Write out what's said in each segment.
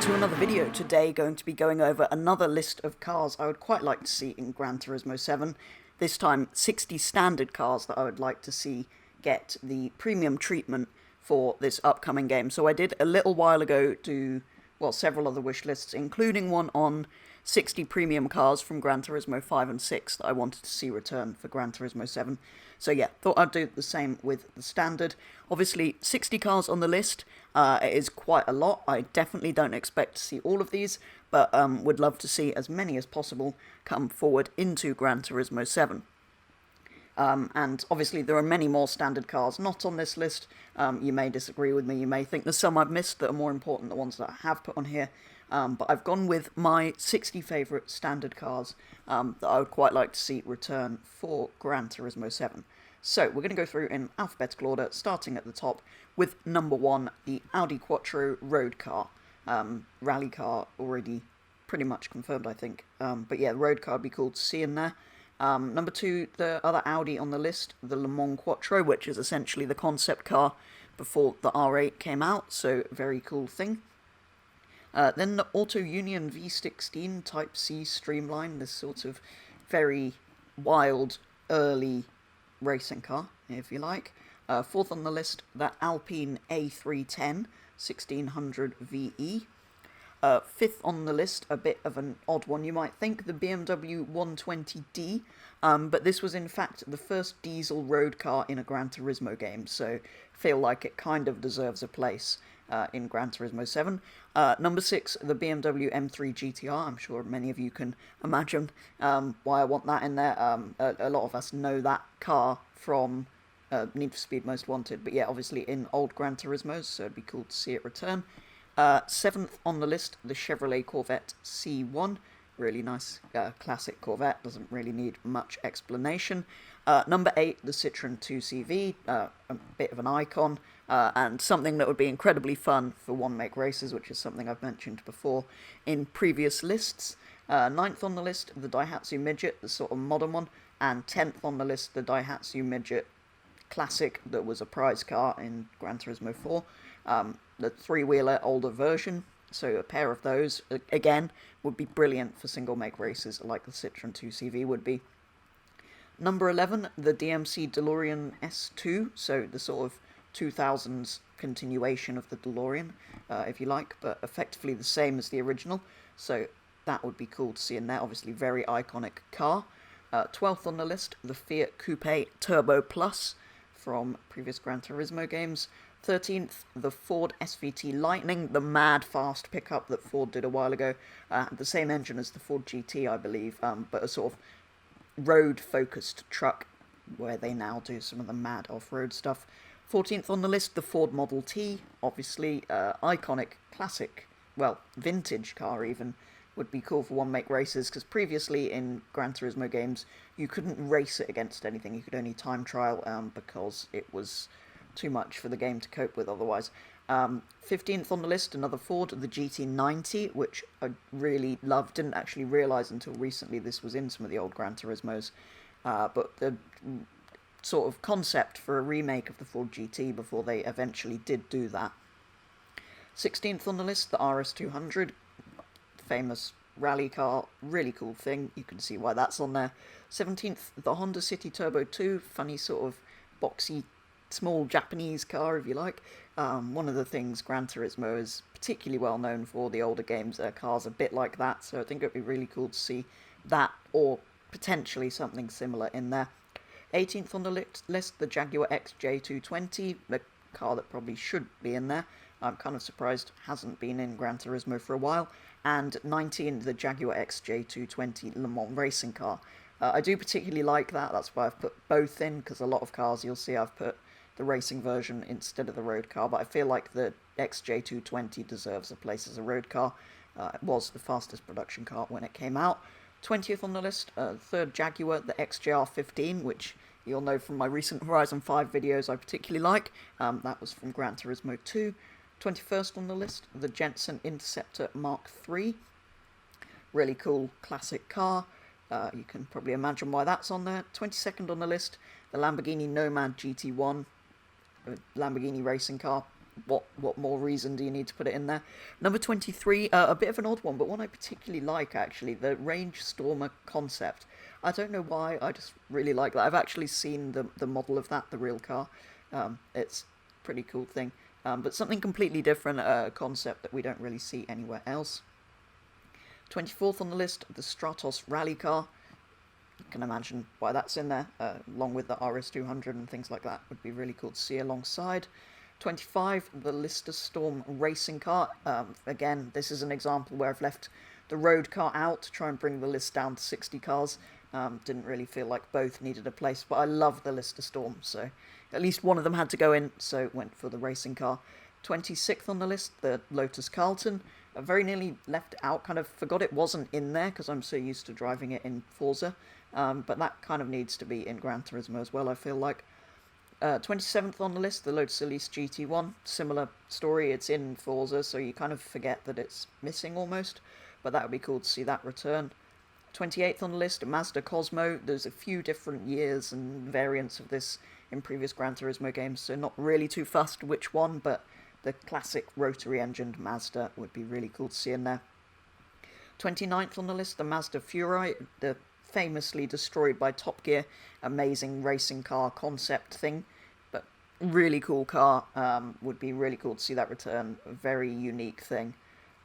to another video. Today going to be going over another list of cars I would quite like to see in Gran Turismo 7. This time 60 standard cars that I would like to see get the premium treatment for this upcoming game. So I did a little while ago do, well, several other wish lists, including one on 60 premium cars from Gran Turismo 5 and 6 that I wanted to see return for Gran Turismo 7. So yeah, thought I'd do the same with the standard. Obviously, 60 cars on the list is quite a lot. I definitely don't expect to see all of these, but would love to see as many as possible come forward into Gran Turismo 7. And obviously there are many more standard cars not on this list. You may disagree with me, you may think there's some I've missed that are more important than the ones that I have put on here. But I've gone with my 60 favourite standard cars that I would quite like to see return for Gran Turismo 7. So we're going to go through in alphabetical order, starting at the top with number 1, the Audi Quattro road car. Rally car already pretty much confirmed, I think. But yeah, the road car would be cool to see in there. Number 2, the other Audi on the list, the Le Mans Quattro, which is essentially the concept car before the R8 came out, so very cool thing. Then the Auto Union V16 Type C Streamline, this sort of very wild, early racing car, if you like. 4th on the list, that Alpine A310 1600 VE. 5th on the list, a bit of an odd one you might think, the BMW 120D, but this was in fact the first diesel road car in a Gran Turismo game, so feel like it kind of deserves a place in Gran Turismo 7. Number 6, the BMW M3 GTR. I'm sure many of you can imagine why I want that in there. A lot of us know that car from Need for Speed Most Wanted, but yeah, obviously in old Gran Turismos, so it'd be cool to see it return. 7th on the list, the Chevrolet Corvette C1. Really nice classic Corvette, doesn't really need much explanation. Number 8, the Citroen 2CV, a bit of an icon, and something that would be incredibly fun for one-make races, which is something I've mentioned before in previous lists. 9th on the list, the Daihatsu Midget, the sort of modern one, and 10th on the list, the Daihatsu Midget Classic that was a prize car in Gran Turismo 4. The three-wheeler older version, so a pair of those, again, would be brilliant for single-make races like the Citroen 2CV would be. Number 11, the DMC DeLorean S2, so the sort of 2000s continuation of the DeLorean, if you like, but effectively the same as the original, so that would be cool to see in there, obviously very iconic car. 12th on the list, the Fiat Coupe Turbo Plus from previous Gran Turismo games. 13th, the Ford SVT Lightning, the mad fast pickup that Ford did a while ago. The same engine as the Ford GT, I believe, but a sort of road-focused truck where they now do some of the mad off-road stuff. 14th on the list, the Ford Model T, obviously iconic, classic, well, vintage car even, would be cool for one-make races, because previously in Gran Turismo games, you couldn't race it against anything, you could only time trial, because it was too much for the game to cope with otherwise. 15th on the list, another Ford, the GT90, which I really love. Didn't actually realise until recently this was in some of the old Gran Turismos. But the sort of concept for a remake of the Ford GT before they eventually did do that. 16th on the list, the RS200, famous rally car, really cool thing. You can see why that's on there. 17th, the Honda City Turbo 2, funny sort of boxy small Japanese car, if you like. One of the things Gran Turismo is particularly well known for, the older games, their cars a bit like that, so I think it'd be really cool to see that, or potentially something similar in there. 18th on the list, the Jaguar XJ220, the car that probably should be in there. I'm kind of surprised hasn't been in Gran Turismo for a while. And 19, the Jaguar XJ220 Le Mans racing car. I do particularly like that, that's why I've put both in, because a lot of cars you'll see I've put the racing version instead of the road car, but I feel like the XJ220 deserves a place as a road car. It was the fastest production car when it came out. 20th on the list, third Jaguar, the XJR15, which you'll know from my recent Horizon 5 videos I particularly like. That was from Gran Turismo 2. 21st on the list, the Jensen Interceptor Mark III. Really cool classic car. You can probably imagine why that's on there. 22nd on the list, the Lamborghini Nomad GT1, a Lamborghini racing car. what more reason do you need to put it in there? Number 23, a bit of an odd one, but one I particularly like, actually, the Range Stormer concept. I don't know why, I just really like that. I've actually seen the model of that, the real car. It's a pretty cool thing. But something completely different, a concept that we don't really see anywhere else. 24th on the list, the Stratos rally car. You can imagine why that's in there, along with the RS200 and things like that. Would be really cool to see alongside. 25, the Lister Storm racing car. Again, this is an example where I've left the road car out to try and bring the list down to 60 cars. Didn't really feel like both needed a place, but I love the Lister Storm, so at least one of them had to go in, so went for the racing car. 26th on the list, the Lotus Carlton. I very nearly left it out, kind of forgot it wasn't in there because I'm so used to driving it in Forza, but that kind of needs to be in Gran Turismo as well, I feel like. 27th on the list, the Lotus Elise GT1. Similar story, it's in Forza, so you kind of forget that it's missing almost, but that would be cool to see that return. 28th on the list, Mazda Cosmo. There's a few different years and variants of this in previous Gran Turismo games, so not really too fussed which one, but the classic rotary-engined Mazda would be really cool to see in there. 29th on the list, the Mazda Furai, the famously destroyed by Top Gear, amazing racing car concept thing, but really cool car. Would be really cool to see that return. A very unique thing.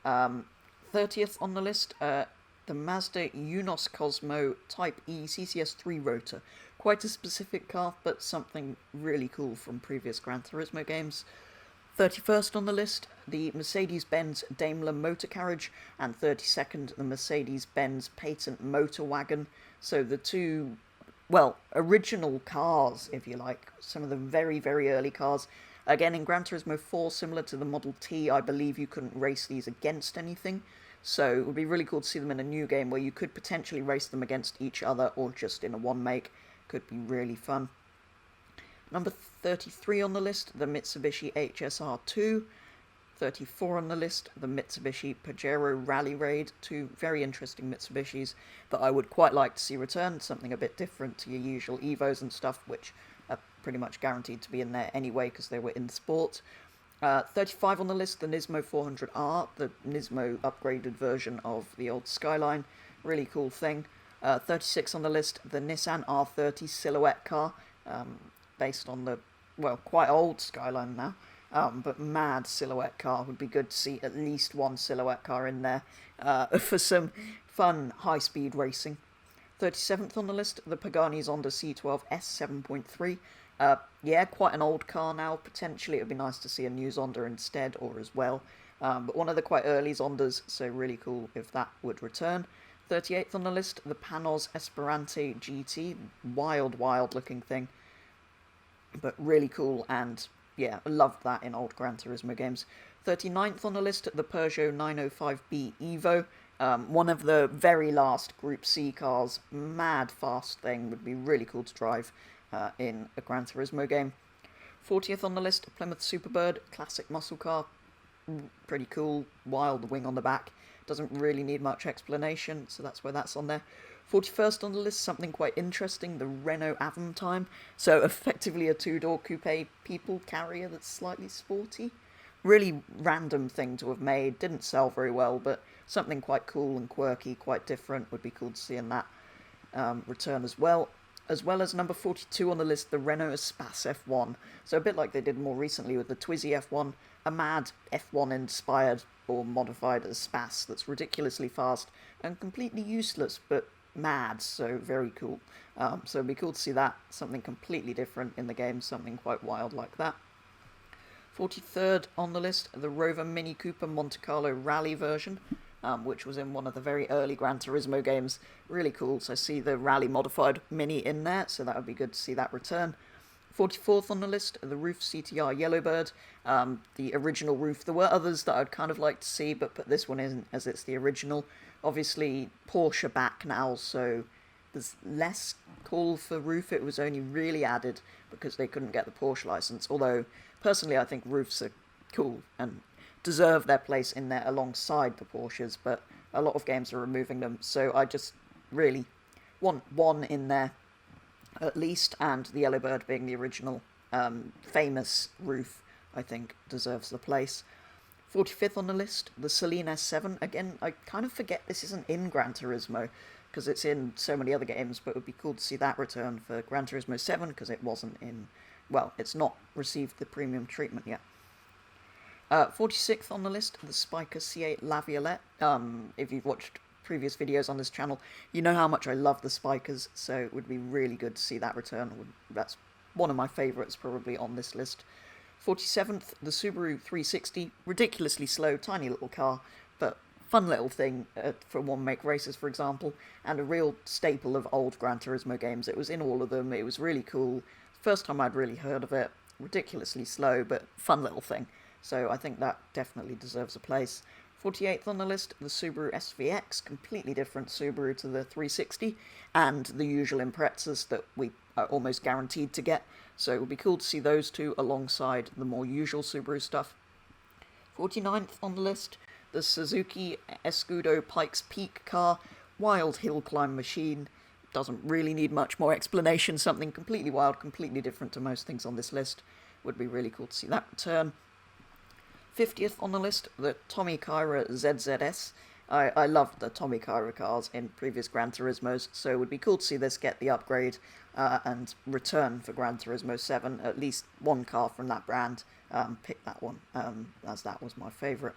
30th on the list, the Mazda Unos Cosmo Type E CCS3 rotor. Quite a specific car, but something really cool from previous Gran Turismo games. 31st on the list, the Mercedes-Benz Daimler motor carriage, and 32nd, the Mercedes-Benz Patent motor wagon. So the two, well, original cars, if you like, some of the very, very early cars. Again, in Gran Turismo 4, similar to the Model T, I believe you couldn't race these against anything. So it would be really cool to see them in a new game where you could potentially race them against each other or just in a one make. Could be really fun. Number 33 on the list, the Mitsubishi HSR2. 34 on the list, the Mitsubishi Pajero Rally Raid. Two very interesting Mitsubishis that I would quite like to see return. Something a bit different to your usual Evos and stuff, which are pretty much guaranteed to be in there anyway because they were in sport. 35 on the list, the Nismo 400R, the Nismo upgraded version of the old Skyline. Really cool thing. 36 on the list, the Nissan R30 silhouette car, based on the, well, quite old Skyline now, but mad silhouette car. Would be good to see at least one silhouette car in there for some fun high-speed racing. 37th on the list, the Pagani Zonda C12 S7.3. Yeah, quite an old car now. Potentially it would be nice to see a new Zonda instead or as well. But one of the quite early Zondas, so really cool if that would return. 38th on the list, the Panos Esperante GT. Wild, wild looking thing. But really cool, and yeah, I loved that in old Gran Turismo games. 39th on the list, the Peugeot 905B Evo. One of the very last Group C cars. Mad fast thing. Would be really cool to drive in a Gran Turismo game. 40th on the list, Plymouth Superbird, classic muscle car. Pretty cool, wild wing on the back. Doesn't really need much explanation, so that's why that's on there. 41st on the list, something quite interesting, the Renault Aventime. So effectively a two-door coupe people carrier that's slightly sporty. Really random thing to have made, didn't sell very well, but something quite cool and quirky, quite different. Would be cool to see in that return as well. As well as number 42 on the list, the Renault Espace F1. So a bit like they did more recently with the Twizy F1, a mad F1-inspired or modified Espace that's ridiculously fast and completely useless, but mad, so very cool. So it'd be cool to see that, something completely different in the game, something quite wild like that. 43rd on the list, the Rover Mini Cooper Monte Carlo Rally version, which was in one of the very early Gran Turismo games. Really cool, so I see the Rally modified Mini in there, so that would be good to see that return. 44th on the list, the Roof CTR Yellowbird, the original Roof. There were others that I'd kind of like to see, but put this one in as it's the original. Obviously, Porsche back now, so there's less call for Roof. It was only really added because they couldn't get the Porsche license, although personally I think Roofs are cool and deserve their place in there alongside the Porsches, but a lot of games are removing them, so I just really want one in there at least, and the Yellowbird being the original famous Roof I think deserves the place. 45th on the list, the Celine S7. Again, I kind of forget this isn't in Gran Turismo, because it's in so many other games, but it would be cool to see that return for Gran Turismo 7, because it wasn't in... well, it's not received the premium treatment yet. 46th on the list, the Spiker C8 La Violette. If you've watched previous videos on this channel, you know how much I love the Spikers, so it would be really good to see that return. That's one of my favourites probably on this list. 47th, the Subaru 360. Ridiculously slow, tiny little car, but fun little thing for one-make races, for example, and a real staple of old Gran Turismo games. It was in all of them, it was really cool. First time I'd really heard of it. Ridiculously slow, but fun little thing. So I think that definitely deserves a place. 48th on the list, the Subaru SVX, completely different Subaru to the 360, and the usual Imprezas that we are almost guaranteed to get. So it would be cool to see those two alongside the more usual Subaru stuff. 49th on the list, the Suzuki Escudo Pikes Peak car, wild hill climb machine. Doesn't really need much more explanation, something completely wild, completely different to most things on this list. Would be really cool to see that return. 50th on the list, the Tommy Kyra ZZS. I loved the Tommy Kyra cars in previous Gran Turismos, so it would be cool to see this get the upgrade and return for Gran Turismo 7, at least one car from that brand. Pick that one, as that was my favourite.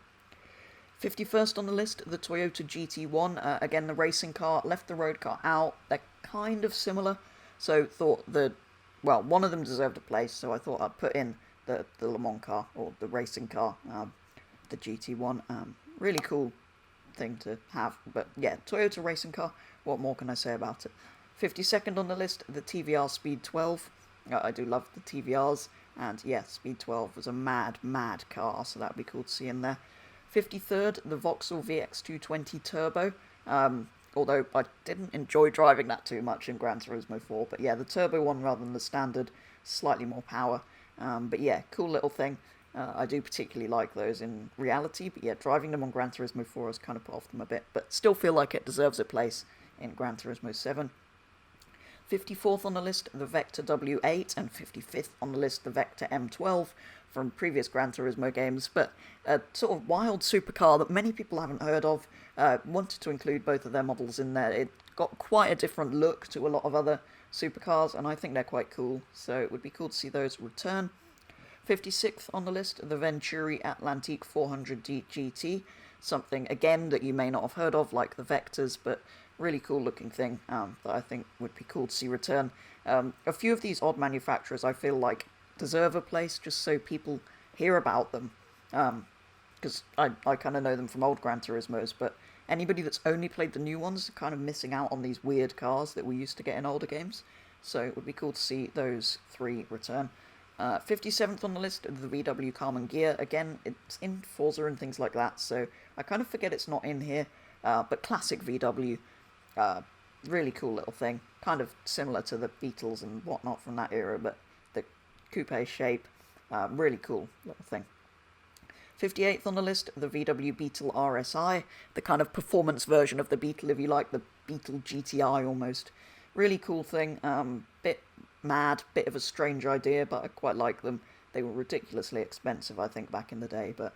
51st on the list, the Toyota GT1. Again, the racing car, left the road car out. They're kind of similar, so thought that, well, one of them deserved a place, so I thought I'd put in the Le Mans car, or the racing car, the GT1. Really cool thing to have, but yeah, Toyota racing car, what more can I say about it? 52nd on the list, the TVR Speed 12. I do love the TVRs, and yeah, Speed 12 was a mad car, so that'd be cool to see in there. 53rd, the Vauxhall VX220 Turbo. Although I didn't enjoy driving that too much in Gran Turismo 4, but yeah, the turbo one rather than the standard, slightly more power. But yeah, cool little thing. I do particularly like those in reality, but yeah, driving them on Gran Turismo 4 has kind of put off them a bit, but still feel like it deserves a place in Gran Turismo 7. 54th on the list, the Vector W8, and 55th on the list, the Vector M12 from previous Gran Turismo games, but a sort of wild supercar that many people haven't heard of. Wanted to include both of their models in there. It got quite a different look to a lot of other supercars, and I think they're quite cool, so it would be cool to see those return. 56th on the list, the Venturi Atlantique 400D GT, something, again, that you may not have heard of, like the Vectors, but really cool looking thing that I think would be cool to see return. A few of these odd manufacturers I feel like deserve a place just so people hear about them, because I kind of know them from old Gran Turismos, but anybody that's only played the new ones are kind of missing out on these weird cars that we used to get in older games, so it would be cool to see those three return. 57th on the list, the VW Carmen Gear. Again, it's in Forza and things like that, so I kind of forget it's not in here, but classic VW. Really cool little thing, kind of similar to the Beetles and whatnot from that era, but the coupe shape, really cool little thing. 58th on the list, the VW Beetle RSI, the kind of performance version of the Beetle, if you like, the Beetle GTI almost. Really cool thing, bit mad, bit of a strange idea, but I quite like them. They were ridiculously expensive, I think, back in the day, but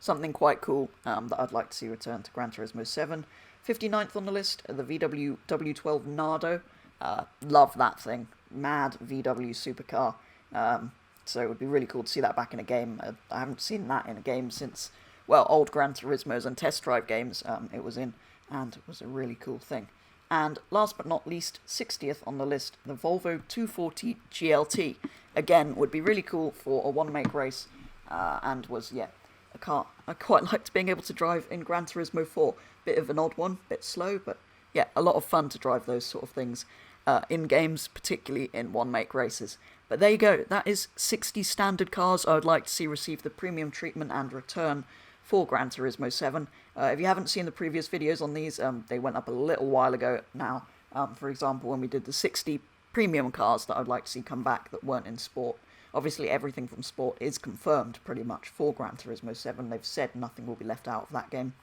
something quite cool that I'd like to see return to Gran Turismo 7. 59th on the list, the VW W12 Nardo. Love that thing. Mad VW supercar. So it would be really cool to see that back in a game. I haven't seen that in a game since, well, old Gran Turismos and test drive games it was in, and it was a really cool thing. And last but not least, 60th on the list, the Volvo 240 GLT. Again, would be really cool for a one-make race, and was, yeah, a car I quite liked being able to drive in Gran Turismo 4. Bit of an odd one, bit slow, but yeah, a lot of fun to drive those sort of things in games, particularly in one-make races. But there you go, that is 60 standard cars I would like to see receive the premium treatment and return for Gran Turismo 7. If you haven't seen the previous videos on these, they went up a little while ago now. For example, when we did the 60 premium cars that I'd like to see come back that weren't in Sport. Obviously, everything from Sport is confirmed pretty much for Gran Turismo 7. They've said nothing will be left out of that game.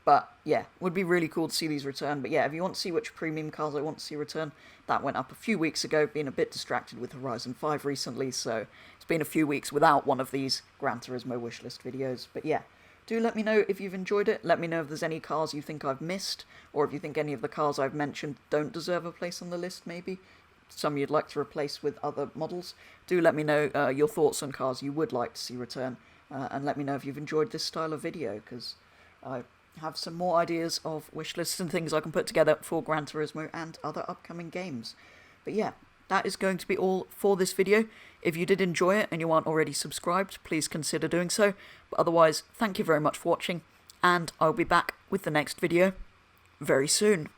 But yeah, would be really cool to see these return. But yeah, if you want to see which premium cars I want to see return, that went up a few weeks ago. Been a bit distracted with Horizon 5 recently, so it's been a few weeks without one of these Gran Turismo wishlist videos. But yeah, do let me know if you've enjoyed it. Let me know if there's any cars you think I've missed, or if you think any of the cars I've mentioned don't deserve a place on the list, maybe. Some you'd like to replace with other models. Do let me know your thoughts on cars you would like to see return, and let me know if you've enjoyed this style of video, because I have some more ideas of wish lists and things I can put together for Gran Turismo and other upcoming games. But yeah, that is going to be all for this video. If you did enjoy it and you aren't already subscribed, please consider doing so. But otherwise, thank you very much for watching, and I'll be back with the next video very soon.